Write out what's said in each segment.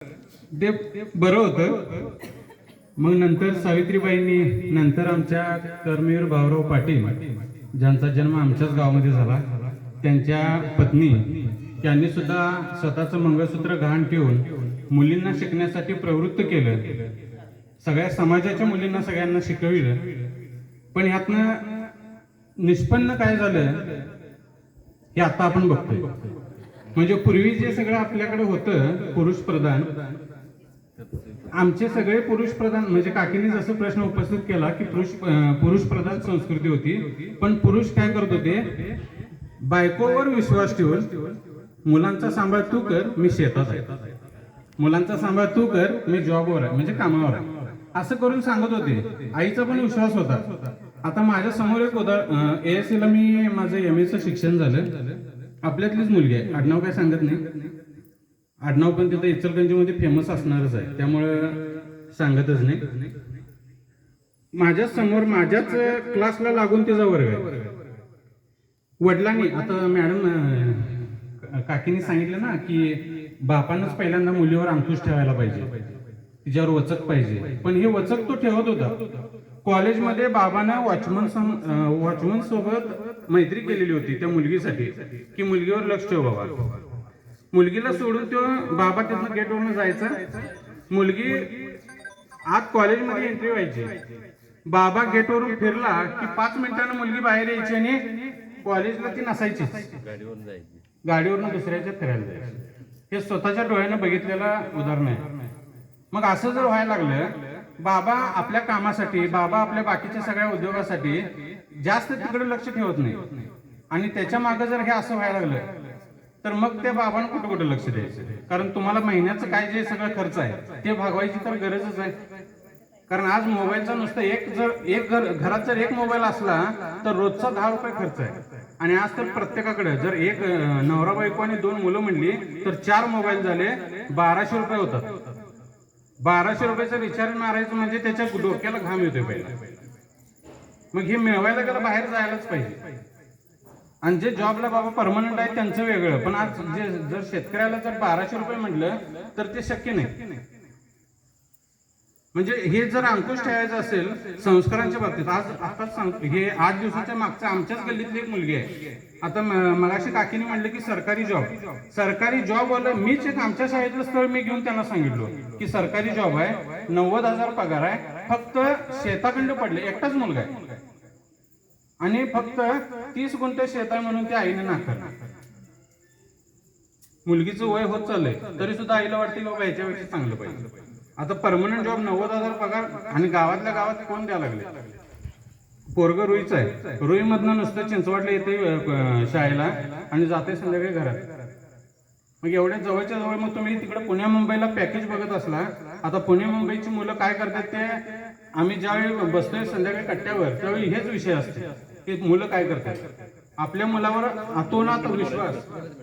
ते बरं होतं. मग नंतर सावित्रीबाईंनी, नंतर आमच्या कर्मवीर भाऊराव पाटील ज्यांचा जन्म आमच्याच गावामध्ये झाला, त्यांच्या पत्नी त्यांनी सुद्धा स्वतःचं मंगळसूत्र गहाण ठेवून मुलींना शिकण्यासाठी प्रवृत्त केलं. सगळ्या समाजाच्या मुलींना सगळ्यांना शिकविलं. पण ह्यातनं निष्पन्न काय झालं हे आता आपण बघतोय. म्हणजे पूर्वी जे सगळं आपल्याकडे होतं पुरुष प्रधान, आमचे सगळे पुरुष प्रधान, म्हणजे काकीने जसं प्रश्न उपस्थित केला की पुरुष प्रधान संस्कृती होती. पण पुरुष काय करत होते, बायकोवर विश्वास ठेवून मुलांचा सांभाळ तू कर, मी शेतात आहे, मुलांचा सांभाळ तू कर, मी जॉबवर आहे, म्हणजे कामावर आहे, असं करून सांगत होते. आईचा पण विश्वास होता. आता माझ्या समोर एक उदाहरण, ASC ला मी माझं MA चं शिक्षण झालं. आपल्यातलीच मुलगी आहे, आडनाव काय सांगत नाही, आडनाव पण तिथं इचलकरंजीमध्ये फेमस असणारच आहे, त्यामुळं सांगतच नाही. माझ्या समोर माझ्याच क्लासला लागून तिचा वर्ग आहे. वडिलांनी, आता मॅडम काकीने सांगितलं ना की बापानंच पहिल्यांदा मुलीवर अंकुश ठेवायला पाहिजे, तिच्यावर वचक पाहिजे. पण हे वचक तो ठेवत होता. कॉलेजमध्ये बाबानं वॉचमन सोबत मैत्री केलेली होती त्या मुलगीसाठी, की मुलगीवर लक्ष ठेव बाबा. मुलगीला सोडून तो बाबा तिथनं गेटवरून जायचा. मुलगी आत कॉलेजमध्ये एंट्री व्हायची, बाबा गेटवरून फिरला की 5 मिनिटांना मुलगी बाहेर यायची आणि कॉलेजला ती नसायची, गाडीवरून दुसऱ्याच्या फिरायला जायची. हे स्वतःच्या डोळ्यानं बघितलेलं उदाहरण आहे. मग असं जर व्हायला लागलं, बाबा आपल्या कामासाठी, बाबा आपल्या बाकीच्या सगळ्या उद्योगासाठी जास्त तिकडे लक्ष ठेवत नाही, आणि त्याच्या मागे जर हे असं व्हायला लागलं तर मग त्या बाबांना कुठं कुठं लक्ष द्यायचं. कारण तुम्हाला महिन्याचं काय जे सगळं खर्च आहे ते भागवायची तर गरजच आहे. कारण आज मोबाईलचा नुसतं एक घरात जर एक मोबाईल असला तर रोजचा 10 रुपये खर्च आहे. आणि आज तर प्रत्येकाकडे जर एक नवरा बायको आणि 2 मुलं म्हणली तर 4 मोबाईल झाले, 1200 रुपये होतात. 1200 रुपयाचं रिचार्ज मारायचं म्हणजे त्याच्या डोक्याला घाम येतोय पहिला. मग हे मिळवायला गेलं बाहेर जायलाच पाहिजे. आणि जे जॉबला बाबा परमनंट आहे त्यांचं वेगळं, पण आज जर शेतकऱ्याला जर 1200 रुपये म्हटलं तर ते शक्य नाही. म्हणजे हे जर अंकुश ठेवायचं असेल संस्कारांच्या बाबतीत, आताच सांगतो, हे 8 दिवसाच्या मागच्या आमच्याच गल्लीतली एक मुलगी आहे. आता मगाशी काकीने म्हणलं की सरकारी जॉब वाला, मीच एक आमच्या शाळेतलं स्थळ मी घेऊन त्यांना सांगितलो की सरकारी जॉब आहे, 90,000 पगार आहे, फक्त शेताखंड पडले, एकटाच मुलगा आहे आणि फक्त 30 गुंठे शेत आहे म्हणून ती आईने नाकारलं. मुलगीचं वय होत चाललंय तरी सुद्धा आईला वाटते की बाबा याच्यापेक्षा चांगलं पाहिजे. आता परमनंट जॉब, 90,000 पगार, आणि गावातल्या गावात कोण द्यायला लागले. पोरग रुईच आहे, रुई मधनं नुसतं चिंचवडला येते शाळेला आणि जाते संध्याकाळी घरात. मग एवढ्या जवळच्या जवळ, मग तुम्ही तिकडे पुण्या मुंबईला पॅकेज बघत असला. आता पुणे मुंबईची मुलं काय करतात ते, आम्ही ज्यावेळी बसतोय संध्याकाळी कट्ट्यावर त्यावेळी हेच विषय असते की मुलं काय करतात. आपल्या मुलावर अतोनात विश्वास,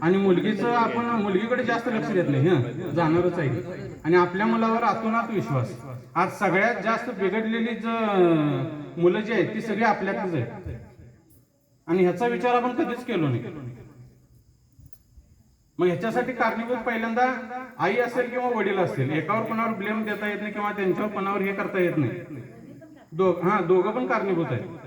आणि मुलगीचं आपण मुलगीकडे जास्त लक्ष देत नाही, जाणारच आहे, आणि आपल्या मुलावर अतोनात विश्वास. आज सगळ्यात जास्त बिघडलेली मुलं जी आहेत ती सगळी आपल्यातच आहेत, आणि ह्याचा विचार आपण कधीच केलो नाही. मग ह्याच्यासाठी कारणीभूत पहिल्यांदा आई असेल किंवा वडील असतील. एकावर कोणावर ब्लेम देता येत नाही किंवा त्यांच्यावर कोणावर हे करता येत नाही. दोघं पण कारणीभूत आहेत.